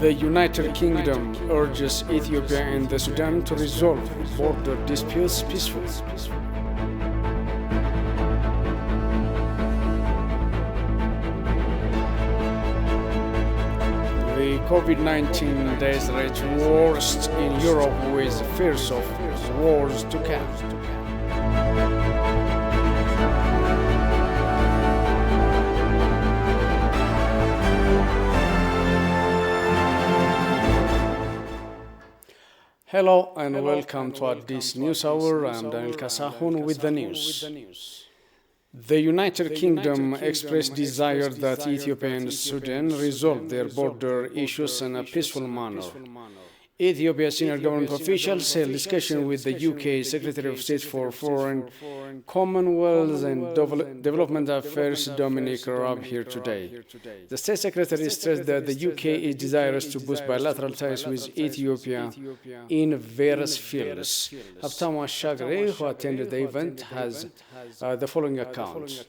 The United Kingdom urges Ethiopia and the Sudan to resolve border disputes peacefully. The COVID-19 death rate worst in Europe with fears of wars to come. Hello and welcome to this news hour. I'm Daniel Kasahun with the news. The United Kingdom expressed desire that Ethiopia and Sudan resolve their border issues in a peaceful manner. Ethiopia senior government officials held discussion with the UK Secretary of State for Foreign, Commonwealth and Development Affairs Dominic Raab here today. The State Secretary stressed that the UK is desirous to boost bilateral ties with Ethiopia in various fields. Habtamu Ashagre, who attended the event, has the following account.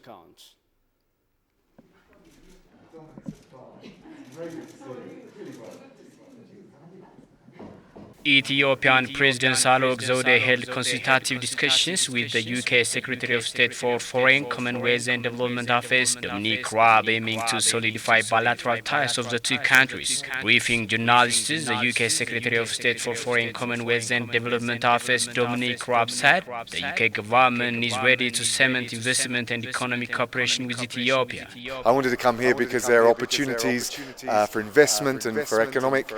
Ethiopian President Salok Zewde held consultative discussions with the UK Secretary of State for Foreign, Commonwealth and Development Affairs Dominic Raab, aiming to solidify bilateral ties of the two countries. Briefing journalists, the UK Secretary of State for Foreign, Commonwealth and Development Affairs Dominic Raab said the UK government is ready to cement investment and economic cooperation with Ethiopia. I wanted to come here because there are opportunities for investment and for economic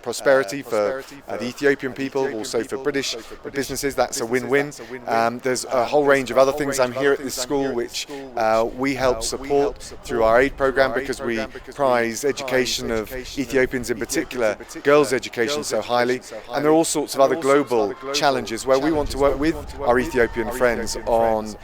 prosperity for the Ethiopian people, also for British businesses. That's a win-win. There's a whole range of other things. I'm here at this school which we help support through our aid program because we prize education of Ethiopians, in particular girls' education, so highly. And there are all sorts of other global challenges where we want to work with our Ethiopian friends on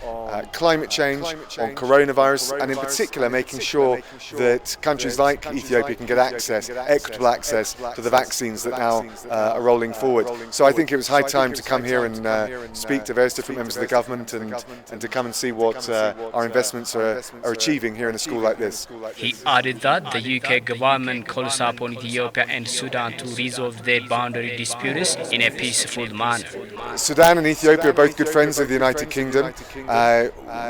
climate change, on coronavirus, and in particular making sure that countries like Ethiopia can get access, equitable access to the vaccines that now are rolling forward. So I think it was high time to come here and speak to various different members of the government and to come and see what our investments are achieving here in a school like this. He added that the UK government calls upon Ethiopia and Sudan to resolve their boundary disputes in a peaceful manner. Sudan and Ethiopia are both good friends of the United Kingdom.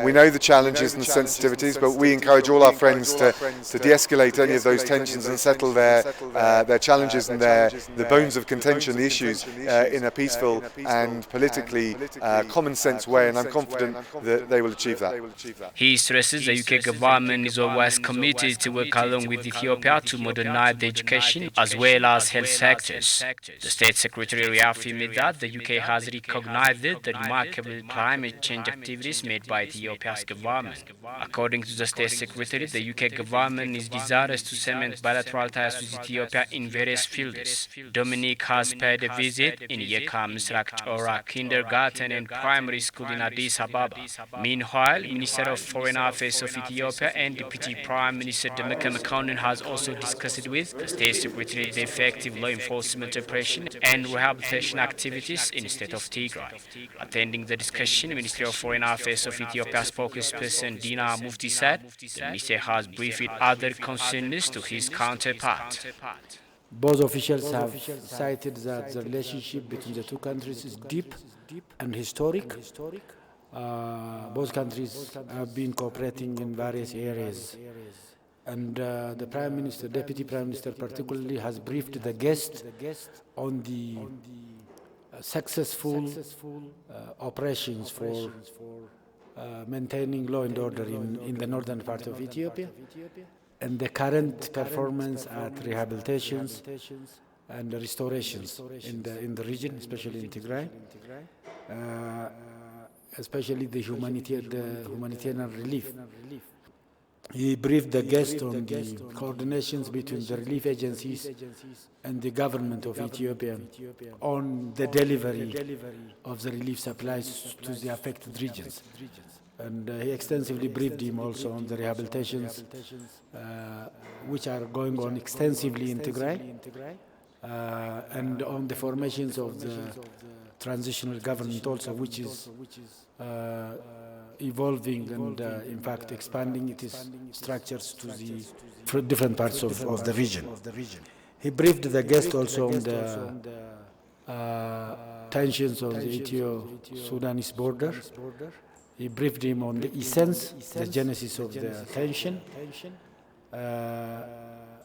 We know the challenges and the sensitivities, but we encourage all our friends to de-escalate any of those tensions and settle their challenges and the bones of contention, the issues in a peaceful and politically common sense way, and I'm confident that they will achieve that. He stresses the UK government is always committed to work along with Ethiopia to modernize the education as well as health sectors. The State Secretary reaffirmed that the UK has recognized the remarkable climate change activities made by Ethiopia's government. According to the State Secretary, the UK government is desirous to cement bilateral ties with Ethiopia in various fields. Dominic has paid a visit in Yeka Misrak Chora Kindergarten and Primary School in Addis Ababa. Meanwhile, Minister of Foreign Affairs of Ethiopia and Deputy Prime Minister Demeke Mekonnen has also discussed with the State Secretary the effective law enforcement operation and rehabilitation activities in the state of Tigray. Attending the discussion, Ministry of Foreign Affairs of Ethiopia spokesperson Dina Mufti said the minister has briefed other concerns to his counterpart. Both officials have cited that the relationship between the two countries is deep and historic. Both countries have been cooperating in various areas. And the Prime Minister, Deputy Prime Minister particularly, has briefed the guest on the successful operations for maintaining law and order in the northern part of Ethiopia, and the current performance at rehabilitations and restorations in the region, especially in Tigray, especially the humanitarian relief. He briefed the guest on the coordinations between the relief agencies and the government of Ethiopia on the delivery of the relief supplies to the affected regions. And he extensively briefed him also on the rehabilitations which are going on extensively in Tigray, and on the formations of the transitional government also, which is evolving and in fact expanding its structures to the different parts of the region. He briefed the guest also on the tensions on the Ethio-Sudanese border. He briefed him on the essence, the genesis of the tension,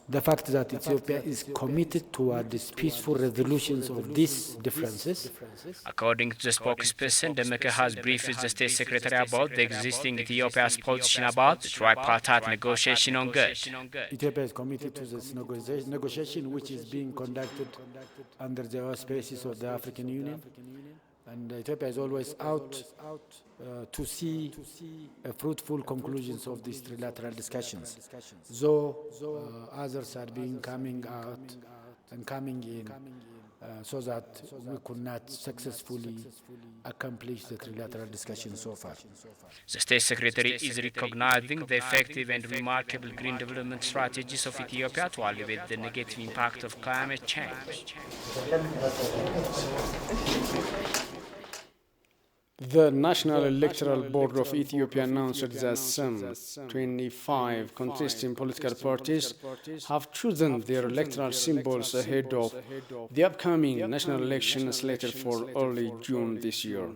the fact that Ethiopia is committed toward the peaceful resolutions of these differences. According to the spokesperson, Demeke has briefed the State Secretary about the existing Ethiopia's position about the tripartite negotiation on good. Ethiopia is committed to this negotiation which is being conducted under the auspices of the African Union. And Ethiopia is always out to see fruitful conclusions of these trilateral discussions. Though others are coming out and coming in so that we could not successfully accomplish the trilateral discussion so far. The State Secretary is recognizing the effective and remarkable green development strategies of Ethiopia to alleviate the negative impact of climate change. The National Electoral Board of Ethiopia announced that some 25 contesting political parties have chosen their electoral symbols ahead of the upcoming national election slated for early June this year.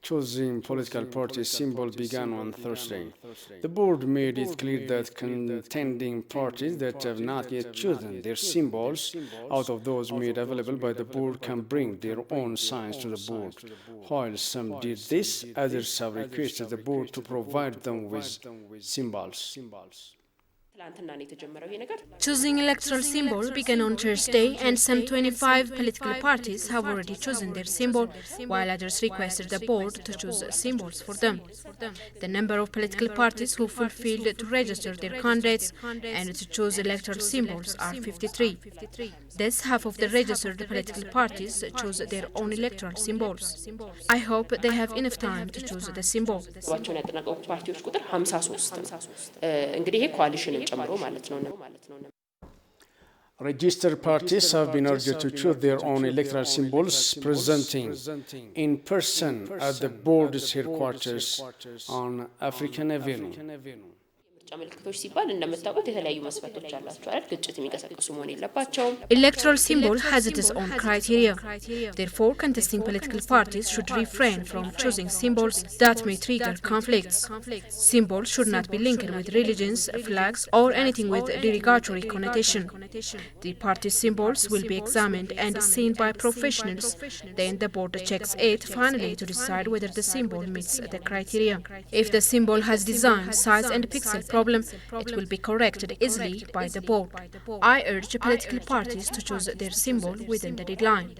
Choosing political party symbol began on Thursday. The board made it clear that contending parties that have not yet chosen their symbols out of those made available by the board can bring their own signs to the board. While some did this, others have requested the board to provide them with symbols. Choosing electoral symbol began on Thursday, and some 25 political parties have already chosen their symbol, while others requested the board to choose symbols for them. The number of political parties who fulfilled to register their candidates and to choose electoral symbols are 53. Thus, half of the registered political parties chose their own electoral symbols. I hope they have enough time to choose the symbol. Registered parties have been urged to choose their own electoral symbols, presenting in person at the board's headquarters on African Avenue. Electoral symbol has its own criteria. Therefore, contesting political parties should refrain from choosing symbols that may trigger conflicts. Symbols should not be linked with religions, flags, or anything with derogatory connotation. The party symbols will be examined and seen by professionals. Then the board checks it finally to decide whether the symbol meets the criteria. If the symbol has design, size, and pixel problem, it will be corrected easily by the board. I urge political parties to choose their symbol within the deadline.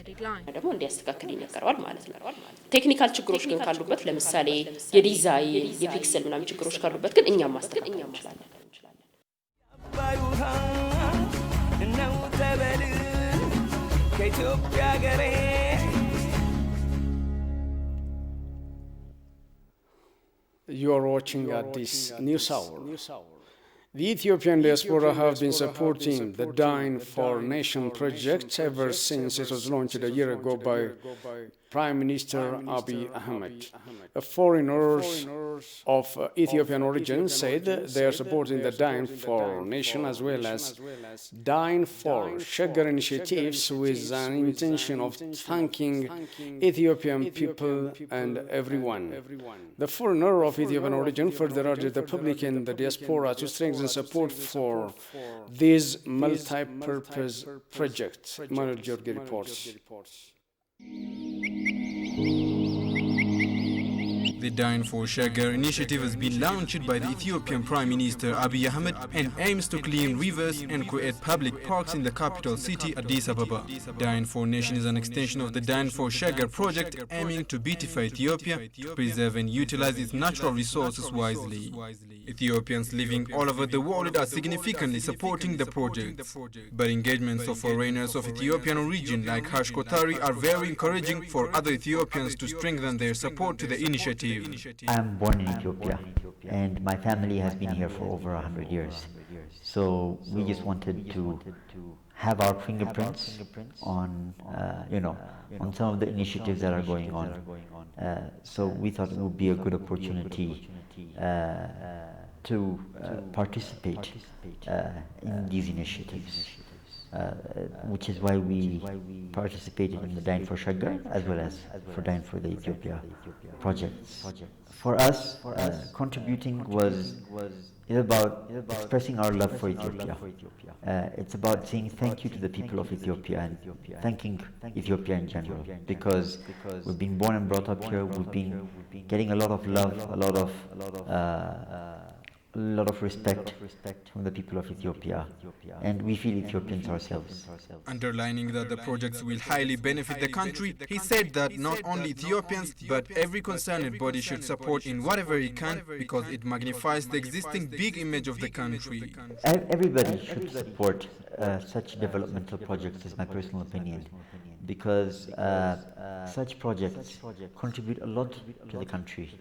ቴክኒካል ችግሮች ግን ካሉበት ለምሳሌ የዲዛይን የፒክሰል ምናምን ችግሮች ካሉበት ግን እኛም ማስተካከል እንችላለን። You are watching at this news hour. The Ethiopian diaspora have been supporting the Dine for Nation project ever since it was launched a year ago by Prime Minister Abiy Ahmed. Foreigners of Ethiopian origin said they are supporting the Dine for Nation as well as Dine for Shaggar initiatives with an intention of thanking Ethiopian people and everyone. The foreigner of Ethiopian origin further urged the public and the diaspora to strengthen support for this multi-purpose project. Manuel Jorge reports. The Dine for Shaggar initiative has been launched by the Ethiopian Prime Minister Abiy Ahmed and aims to clean rivers and create public parks in the capital city Addis Ababa. Dine for Nation is an extension of the Dine for Shaggar project aiming to beautify Ethiopia, to preserve and utilize its natural resources wisely. Ethiopians living all over the world are significantly supporting the project, but engagements of foreigners of Ethiopian origin like Harsh Kotari are very encouraging for other Ethiopians to strengthen their support to the initiative. I'm born in Ethiopia, and my family has been here for over 100 years. So we just wanted to have our fingerprints on, on some of the initiatives that are going on. So we thought it would be a good opportunity to participate in these initiatives. which is why we participated in the Dine for Shaggar as well as for Dine for the Ethiopia projects. For us, contributing is about expressing our love for Ethiopia. It's about saying thank you to the people of Ethiopia and thanking Ethiopia in general, because we've been born and brought up here. We've been getting a lot of love, a lot of respect from the people of Ethiopia, and we feel Ethiopians ourselves. Underlining that the projects will highly benefit the country, he said that not only Ethiopians but every concerned body should support in whatever it can, because it magnifies the existing big image of the country. Everybody should support such developmental projects, is my personal opinion, because such projects contribute a lot to the country.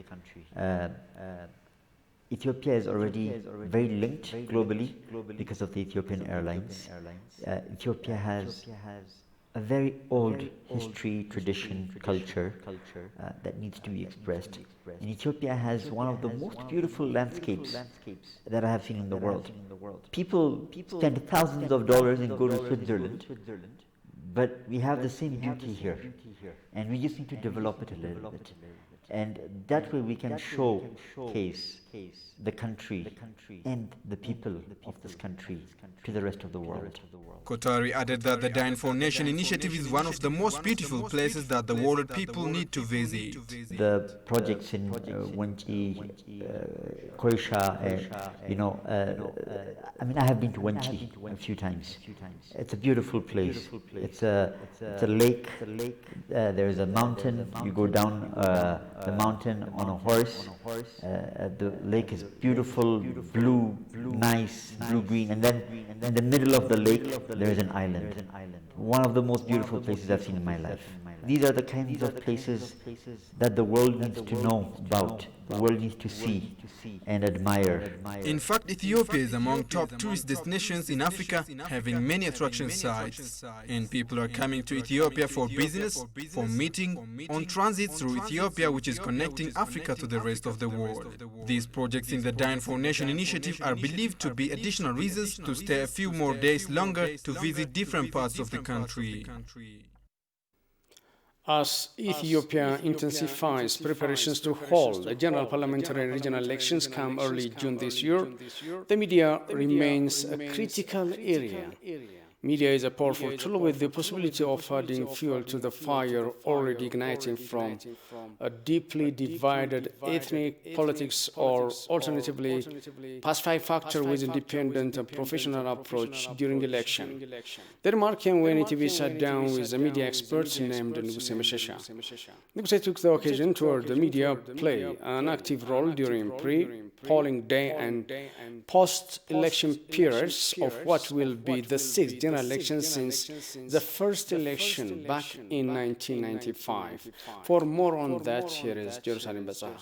Ethiopia is already very linked globally because of the Ethiopian Airlines. Ethiopia has a very old history, tradition, culture that needs to be expressed. And Ethiopia has one of the most beautiful landscapes that I have seen in the world. People spend thousands of dollars and go to Switzerland, but we have the same beauty here, and we just need to develop it a little bit. And that way we can showcase the country and the people of this country to the rest of the world. Kotari added that the Dine for Nation initiative is one of the most beautiful places that the world people need to visit. The projects in Wenchi, Koisha, I mean, I have been to Wenchi a few times. It's a beautiful place. It's a lake. There is a mountain. You go down the mountain on a horse. The lake is beautiful, blue, nice, blue-green, and then in the middle of the lake there is an island. One of the most beautiful places I've seen in my life. These are the kinds of places that the world needs to know about, the world needs to see and admire. In fact, Ethiopia is among top tourist destinations in Africa, having many attraction sites. And people are coming to Ethiopia for business, for meeting, on transit through Ethiopia, which is connecting Africa to the rest of the world. These projects in the Dine for Nation initiative are believed to be additional reasons to stay a few more days longer to visit different parts of the country. As Ethiopia intensifies preparations to hold a general parliamentary and regional elections come early June this year, the media remains a critical area. Media is a powerful tool with the possibility of adding fuel to the fire already igniting from a deeply divided ethnic politics, or alternatively pacify factor with independent and professional approach during election. The remark came when ETV sat down with a media expert named Nuguse Meshesha. Nuguse took the occasion to urge the media play an active role during pre-polling day and post-election periods of what will be the sixth general election since the first election back in 1995. For more on that, here is Jerusalem Bazaar.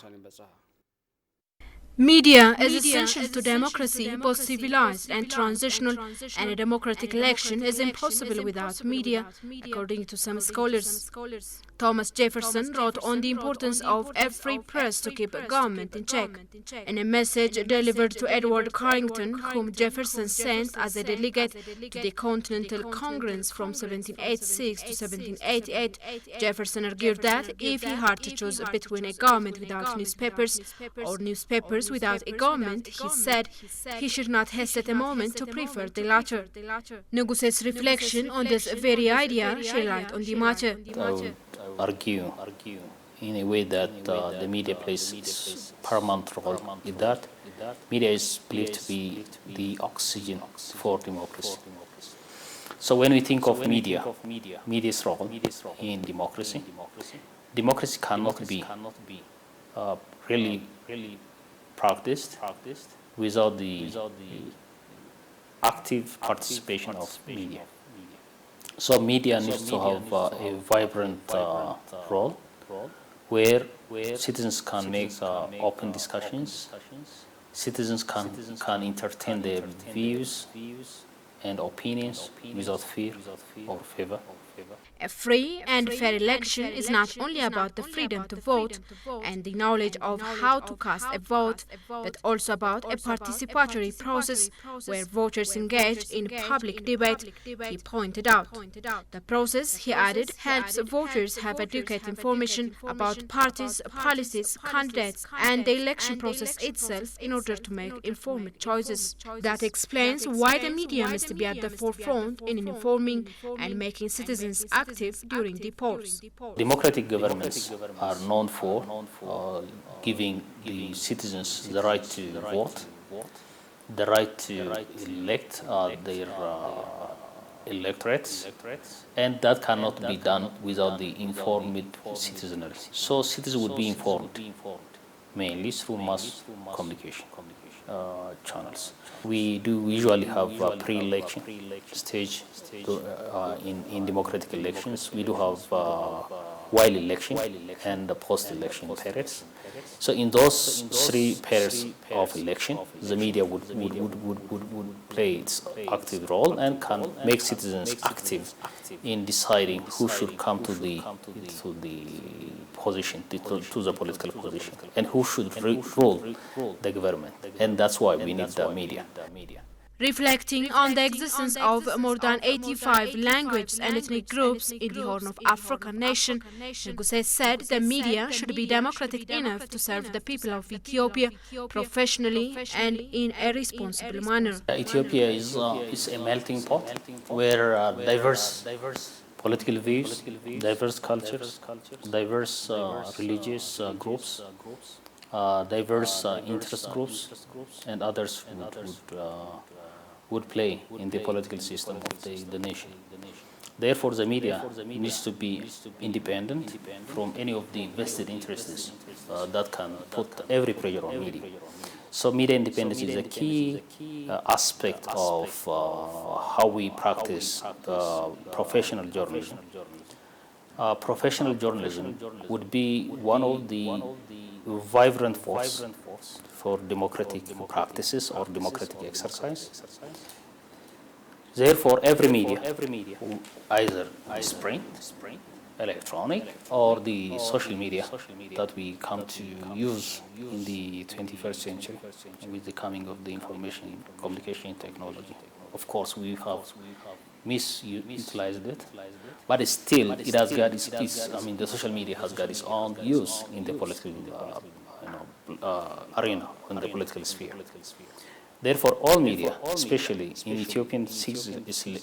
Media is essential to democracy. Both civilized and transitional and a democratic election is impossible without media, according to some scholars. Thomas Jefferson wrote on the importance of a free press to keep government in check. In a message delivered to Edward Carrington, whom Jefferson sent as a delegate to the Continental Congress from 1786 to 1788, Jefferson argued that if he had to choose between a government without newspapers or newspapers without a government, he said he should not hesitate a moment to prefer the latter. Nuguse's reflection on this very idea shed light on the matter. Argue in a way that the media plays its paramount role in that. Media is believed to be the oxygen for democracy. So when we think of media's role in democracy, democracy cannot be really practiced without the active participation of media. So media needs to have a vibrant role where citizens can make open discussions, citizens can entertain their views, and opinions without fear or favor. A free and fair election is not only about the freedom to vote and the knowledge of how to cast a vote, but also about a participatory process where voters engage in public debate, he pointed out. The process, he added, helps voters have adequate information about parties, policies, candidates, and the election process itself in order to make informed choices. That explains why the media must be at the forefront in informing and making citizens active during the polls. Democratic governments are known for giving the citizens the right to vote, the right to elect their electorates, and that cannot be done without the informed citizenry. So citizens would be informed mainly through mass communication channels. We do usually have a pre-election stage in democratic elections. We do have while election and the post-election periods. So in those three periods of election, the media would play its active role and can make citizens active in deciding who should come to the position, to the political position, and who should rule the government. And that's why we need the media. Reflecting on the existence of more than 85 languages and ethnic groups in the Horn of Africa nation, Gisha said the media should be democratic enough to serve the people of Ethiopia professionally and in a responsible manner. Ethiopia is a melting pot where diverse political views, diverse cultures, diverse religious groups, diverse interest groups, and others would play in the political system of the nation. Therefore, the media needs to be independent from any of the vested interests that can put every pressure on media. So media independence is a key aspect of how we practice professional journalism. Professional journalism would be one of the vibrant force for democratic practices or democratic exercise. Therefore, every media, either print, electronic, or the social media that we come to use in the 21st century with the coming of the information communication technology. Of course, we have misutilized it, but still it has got the social media has got its own use in the political arena, in the political sphere. Therefore, all media, especially in Ethiopian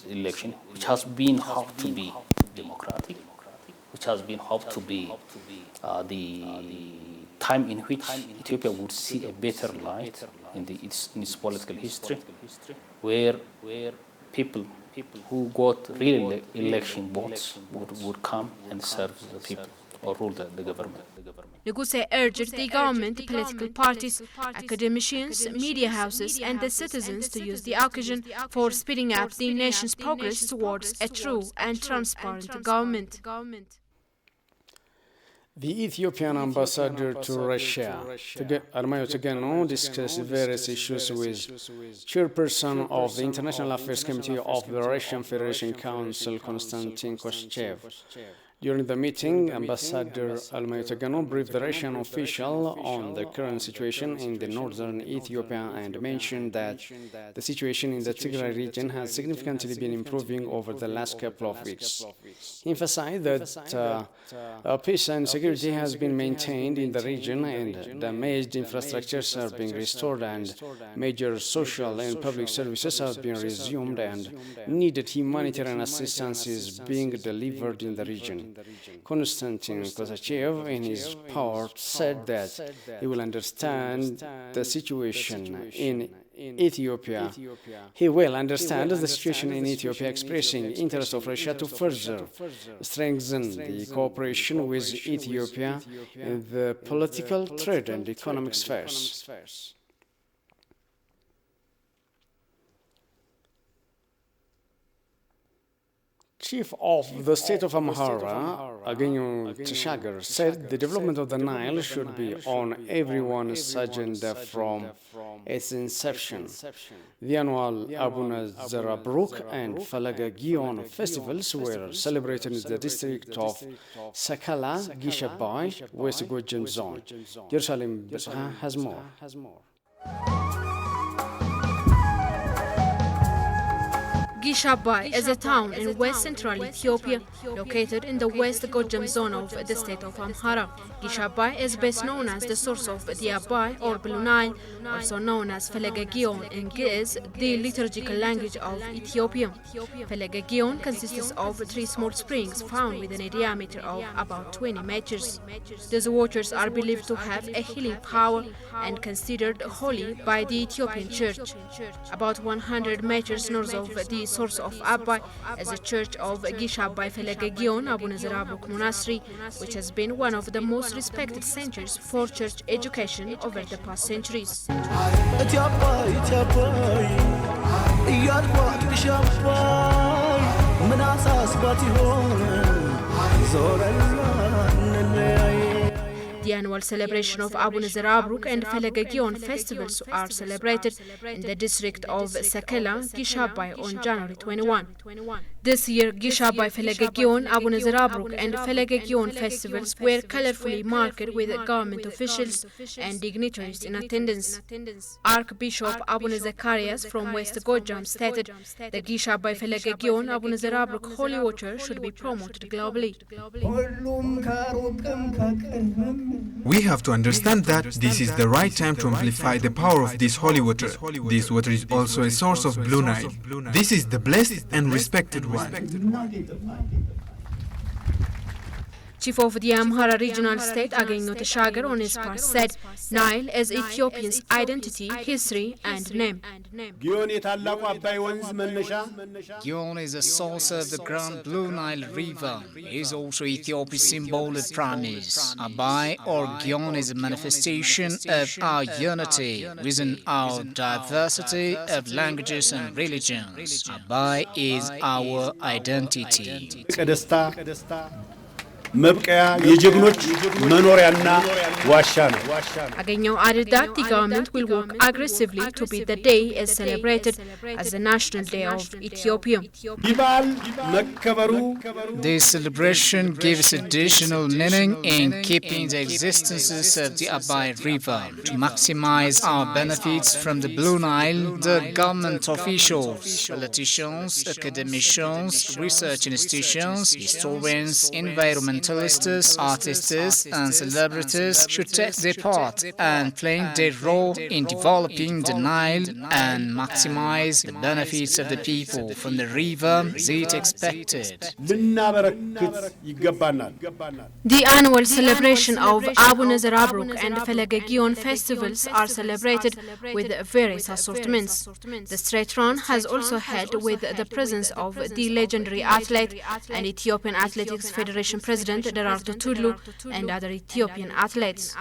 election, which has been hoped to be democratic, which has been hoped to be the time in which Ethiopia would see a better light in its political history, where people who got real election votes would come and serve the people or rule the government. Gisha urged the government, political parties, academicians, media houses, and the citizens to use the occasion for speeding up the nation's progress towards a true and transparent government. The Ethiopian ambassador to Russia, Armayo Tegeno, discussed various issues with chairperson of the International Affairs Committee of the Russian Federation Council, Konstantin Koschev. During the meeting, Ambassador Armayo Tegeno briefed the Russian official on the current situation in the northern Ethiopia and mentioned that the situation in the Tigray region has significantly been improving over the last couple of weeks. He emphasized that peace and security has been maintained in the region and damaged infrastructures are being restored and major social and public services have been resumed and needed humanitarian assistance is being delivered in the region. Konstantin Kosachev, in his part, said that he will understand the situation in Ethiopia. He will understand the situation in Ethiopia, expressing interest of Russia to further strengthen the cooperation with Ethiopia in the political, trade, and economic spheres. Chief of the state of Amhara, Agenyo Teshagar, said the development of the Nile should be on everyone's agenda from its inception. The annual Abuna Zarabruk and Falaga Gion festivals were celebrated in the district of Sakala, Gisha West Gojem Zone. Jerusalem has more. Gisha is a town in west-central Ethiopia, located in the West Gojem zone of the state of Amhara. Gisha is best known as the source of the Abai or Blue Nile, also known as Felegagion in Ge'ez, the liturgical language of Ethiopia. Felegagion consists of 3 small springs found within a diameter of about 20 meters. These waters are believed to have a healing power and considered holy by the Ethiopian Church. About 100 meters north of the source of Abai is the church of Gisha Felegagion Abuna Zarabruk Monastery, which has been one of the most respected centers for church education over the past centuries. The annual celebration of Abuna Zarabruk and Felegagion festivals are celebrated in the district of Sakala, Gisha on January 21. This year, Gisha Felegagion, Abuna Zarabruk and Felegagion festivals were colorfully marked with government officials and dignitaries in attendance. Archbishop Abuna Zacharias from West Gojem stated that Gisha Felegagion, Abuna Zarabruk holy water should be promoted globally. We have to understand that this is the right time to amplify the power of this holy water. This water is also a source of Blue Nile. This is the blessed and respected one. Chief of the Amhara regional state, Agenyo Teshagar, on his part said, Nile is Ethiopians' identity, history and name. Gion is a source of the Grand Blue Nile River. It is also Ethiopia's symbol of promise. Abai or Gion is a manifestation of our unity within our diversity of languages and religions. Abai is our identity. Agenyo added that the government will work aggressively to be the day is celebrated as the National Day of Ethiopia. This celebration gives additional meaning in keeping the existences of the Abai River. To maximize our benefits from the Blue Nile, the government officials, politicians, academicians, research institutions, historians, environmentalists, artists and celebrities should take their part and playing their role in developing the Nile and maximize the benefits of the people from the river as it expected. The annual celebration of Abuna Zarabruk and Felegagion festivals are celebrated with various assortments. The straight run has also had with the presence of the legendary athlete and Ethiopian Athletics Federation President Derartu Tudlu and other Ethiopian athletes.